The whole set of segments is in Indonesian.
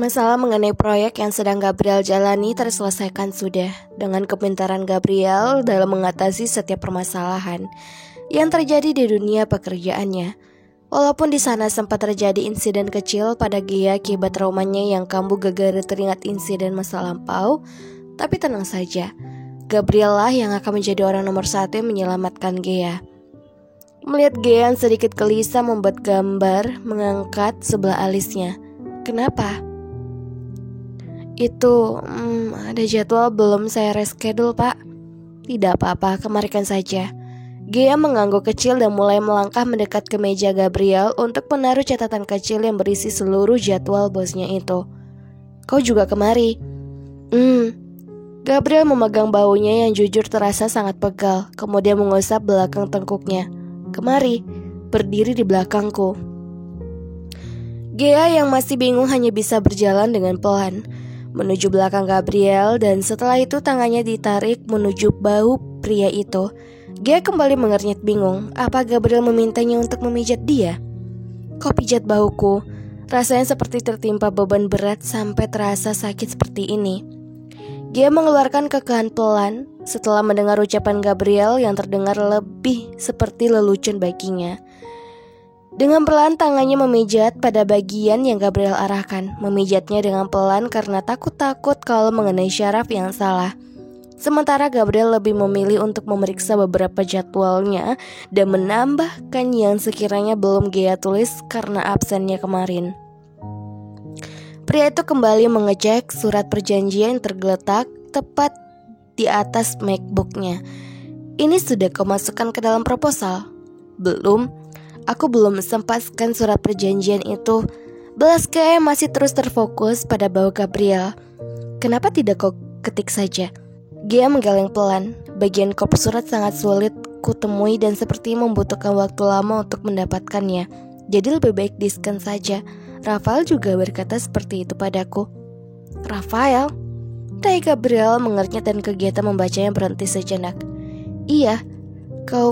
Masalah mengenai proyek yang sedang Gabriel jalani terselesaikan sudah dengan kepintaran Gabriel dalam mengatasi setiap permasalahan yang terjadi di dunia pekerjaannya. Walaupun di sana sempat terjadi insiden kecil pada Gia akibat traumanya yang kambuh gara-gara teringat insiden masa lampau, tapi tenang saja, Gabriel lah yang akan menjadi orang nomor satu yang menyelamatkan Gia. Melihat Gia yang sedikit gelisah membuat gambar mengangkat sebelah alisnya. Kenapa? Itu, ada jadwal belum saya reschedule, Pak. Tidak apa-apa, kemarikan saja. Gia mengangguk kecil dan mulai melangkah mendekat ke meja Gabriel untuk menaruh catatan kecil yang berisi seluruh jadwal bosnya itu. Kau juga kemari? Gabriel memegang baunya yang jujur terasa sangat pegal, kemudian mengusap belakang tengkuknya. Kemari, berdiri di belakangku. Gia yang masih bingung hanya bisa berjalan dengan pelan menuju belakang Gabriel, dan setelah itu tangannya ditarik menuju bahu pria itu. Gia kembali mengernyit bingung. Apa Gabriel memintanya untuk memijat dia? Kau pijat bahuku. Rasanya seperti tertimpa beban berat sampai terasa sakit seperti ini. Gia mengeluarkan kekahan pelan setelah mendengar ucapan Gabriel yang terdengar lebih seperti lelucon baginya. Dengan pelan tangannya memijat pada bagian yang Gabriel arahkan. Memijatnya dengan pelan karena takut-takut kalau mengenai syaraf yang salah. Sementara Gabriel lebih memilih untuk memeriksa beberapa jadwalnya dan menambahkan yang sekiranya belum Gia tulis karena absennya kemarin. Pria itu kembali mengecek surat perjanjian yang tergeletak tepat di atas MacBook-nya. Ini sudah kau masukkan ke dalam proposal? Belum. Aku belum sempatkan surat perjanjian itu. Belas Gia masih terus terfokus pada bahu Gabriel. Kenapa tidak kau ketik saja? Gia menggeleng pelan. Bagian kop surat sangat sulit kutemui dan seperti membutuhkan waktu lama untuk mendapatkannya. Jadi lebih baik di-scan saja. Rafael juga berkata seperti itu padaku. Rafael? Dahi Gabriel mengernyit dan kegiatan membacanya berhenti sejenak. Iya, kau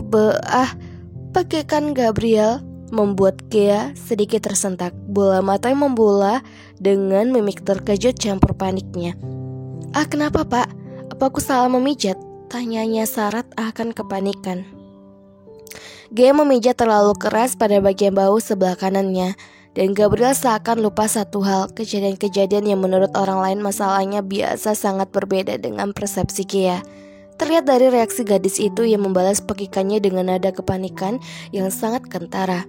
bagaikan Gabriel membuat Gia sedikit tersentak. Bola mata yang membola dengan mimik terkejut campur paniknya. Kenapa Pak? Apa aku salah memijat? Tanyanya syarat akan kepanikan. Gia memijat terlalu keras pada bagian bahu sebelah kanannya, dan Gabriel seakan lupa satu hal. Kejadian-kejadian yang menurut orang lain masalahnya biasa sangat berbeda dengan persepsi Gia. Terlihat dari reaksi gadis itu yang membalas pekikannya dengan nada kepanikan yang sangat kentara.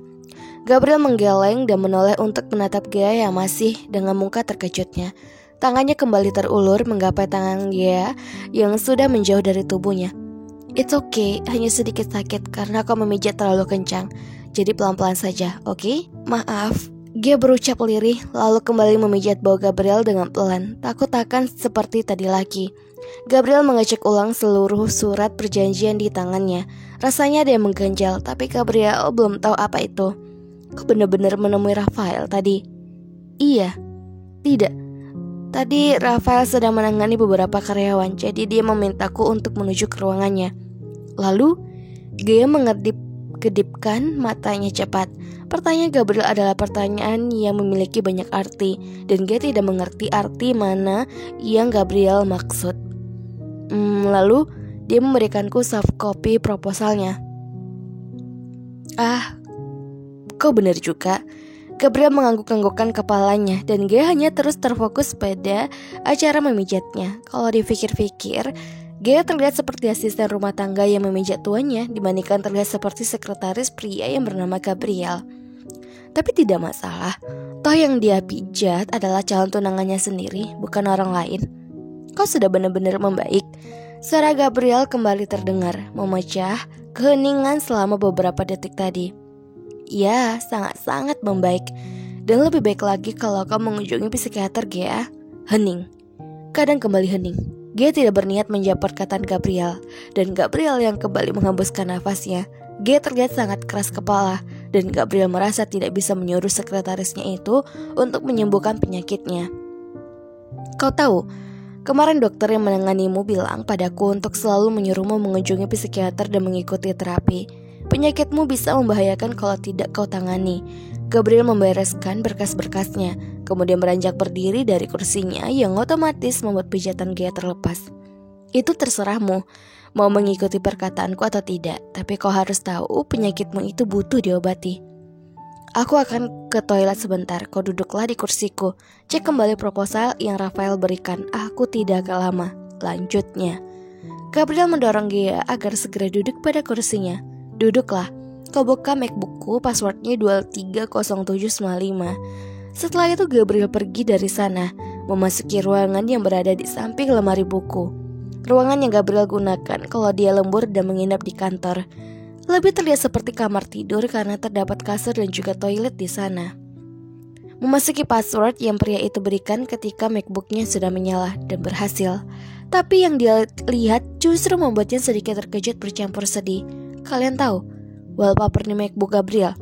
Gabriel menggeleng dan menoleh untuk menatap Gia yang masih dengan muka terkejutnya. Tangannya kembali terulur menggapai tangan Gia yang sudah menjauh dari tubuhnya. It's okay, hanya sedikit sakit karena kau memijat terlalu kencang. Jadi pelan-pelan saja, oke? Maaf. Gia berucap lirih lalu kembali memijat bahu Gabriel dengan pelan. Takut akan seperti tadi lagi. Gabriel mengecek ulang seluruh surat perjanjian di tangannya. Rasanya ada yang mengganjal, tapi Gabriel belum tahu apa itu. Kau benar-benar menemui Rafael tadi? Iya. Tidak. Tadi Rafael sedang menangani beberapa karyawan, jadi dia memintaku untuk menuju ke ruangannya. Lalu, Gia kedipkan matanya cepat. Pertanyaan Gabriel adalah pertanyaan yang memiliki banyak arti, dan Gia tidak mengerti arti mana yang Gabriel maksud. Lalu dia memberikanku soft copy proposalnya. Kau benar juga. Gabriel mengangguk-anggukkan kepalanya, dan Gia hanya terus terfokus pada acara memijatnya. Kalau dipikir-pikir, Gia terlihat seperti asisten rumah tangga yang memijat tuannya dibandingkan terlihat seperti sekretaris pria yang bernama Gabriel. Tapi tidak masalah, toh yang dia pijat adalah calon tunangannya sendiri, bukan orang lain. Kau sudah benar-benar membaik. Suara Gabriel kembali terdengar, memecah keheningan selama beberapa detik tadi. Ya, sangat-sangat membaik. Dan lebih baik lagi kalau kau mengunjungi psikiater, Gia. Hening. Kadang kembali hening. Gia tidak berniat menjawab perkataan Gabriel, dan Gabriel yang kembali menghembuskan nafasnya. Gia terlihat sangat keras kepala, dan Gabriel merasa tidak bisa menyuruh sekretarisnya itu untuk menyembuhkan penyakitnya. Kau tahu, kemarin dokter yang menanganimu bilang padaku untuk selalu menyuruhmu mengunjungi psikiater dan mengikuti terapi. Penyakitmu bisa membahayakan kalau tidak kau tangani. Gabriel membereskan berkas-berkasnya, kemudian beranjak berdiri dari kursinya yang otomatis membuat pijatan Gea terlepas. Itu terserahmu, mau mengikuti perkataanku atau tidak, tapi kau harus tahu penyakitmu itu butuh diobati. Aku akan ke toilet sebentar, kau duduklah di kursiku. Cek kembali proposal yang Rafael berikan, aku tidak akan lama. Lanjutnya. Gabriel mendorong Gea agar segera duduk pada kursinya. Duduklah. Kau buka MacBookku, passwordnya 230795. Setelah itu Gabriel pergi dari sana, memasuki ruangan yang berada di samping lemari buku. Ruangan yang Gabriel gunakan kalau dia lembur dan menginap di kantor. Lebih terlihat seperti kamar tidur karena terdapat kasur dan juga toilet di sana. Memasuki password yang pria itu berikan ketika MacBooknya sudah menyala dan berhasil. Tapi yang dia lihat justru membuatnya sedikit terkejut bercampur sedih. Kalian tahu, wallpaper di MacBook Gabriel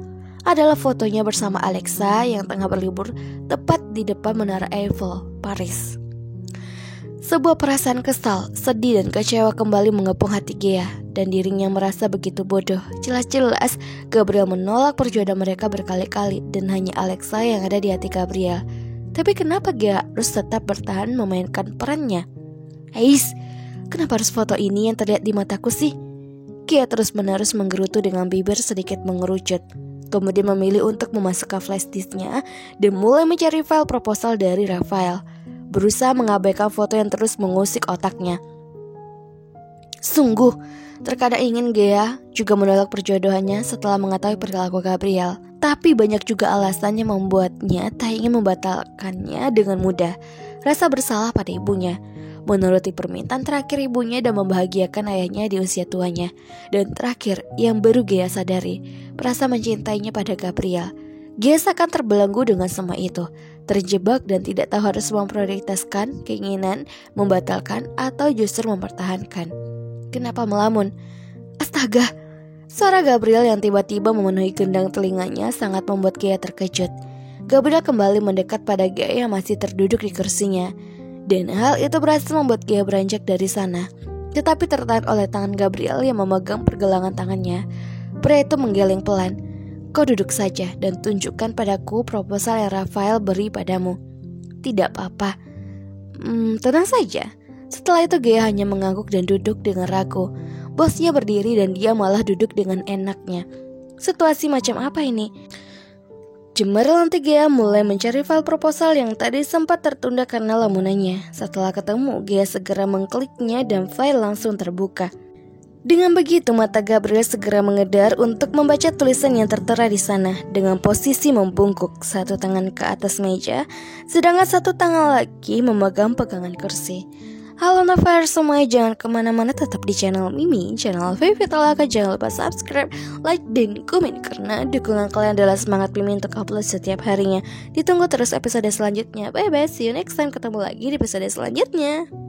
adalah fotonya bersama Alexa yang tengah berlibur tepat di depan Menara Eiffel, Paris. Sebuah perasaan kesal, sedih dan kecewa kembali mengepung hati Gea dan dirinya merasa begitu bodoh. Jelas-jelas Gabriel menolak perjodohan mereka berkali-kali dan hanya Alexa yang ada di hati Gabriel. Tapi kenapa Gea harus tetap bertahan memainkan perannya? Ais, kenapa harus foto ini yang terlihat di mataku sih? Gea terus-menerus menggerutu dengan bibir sedikit mengerucut. Kemudian memilih untuk memasukkan flash disknya dan mulai mencari file proposal dari Rafael, berusaha mengabaikan foto yang terus mengusik otaknya. Sungguh, terkadang ingin Gea juga menolak perjodohannya setelah mengetahui perilaku Gabriel. Tapi banyak juga alasan yang membuatnya tak ingin membatalkannya dengan mudah. Rasa bersalah pada ibunya, menuruti permintaan terakhir ibunya dan membahagiakan ayahnya di usia tuanya. Dan terakhir, yang baru Gea sadari, perasa mencintainya pada Gabriel. Gea seakan terbelenggu dengan semua itu, terjebak dan tidak tahu harus memprioritaskan keinginan, membatalkan, atau justru mempertahankan. Kenapa melamun? Astaga! Suara Gabriel yang tiba-tiba memenuhi gendang telinganya sangat membuat Gea terkejut. Gabriel kembali mendekat pada Gea yang masih terduduk di kursinya, dan hal itu berhasil membuat Gea beranjak dari sana. Tetapi tertahan oleh tangan Gabriel yang memegang pergelangan tangannya. Pria itu menggeleng pelan. Kau duduk saja dan tunjukkan padaku proposal yang Rafael beri padamu. Tidak apa-apa. Tenang saja. Setelah itu Gea hanya mengangguk dan duduk dengan ragu. Bosnya berdiri dan dia malah duduk dengan enaknya. Situasi macam apa ini? Jember lantai Gea mulai mencari file proposal yang tadi sempat tertunda karena lamunannya. Setelah ketemu, Gea segera mengkliknya dan file langsung terbuka. Dengan begitu, mata Gabriel segera mengedar untuk membaca tulisan yang tertera di sana dengan posisi membungkuk, satu tangan ke atas meja, sedangkan satu tangan lagi memegang pegangan kursi. Halo Nafar semuanya, jangan kemana-mana, tetap di channel Mimi, channel Vivi Talaka. Jangan lupa subscribe, like, dan komen karena dukungan kalian adalah semangat Mimi untuk upload setiap harinya. Ditunggu terus episode selanjutnya. Bye bye, see you next time, ketemu lagi di episode selanjutnya.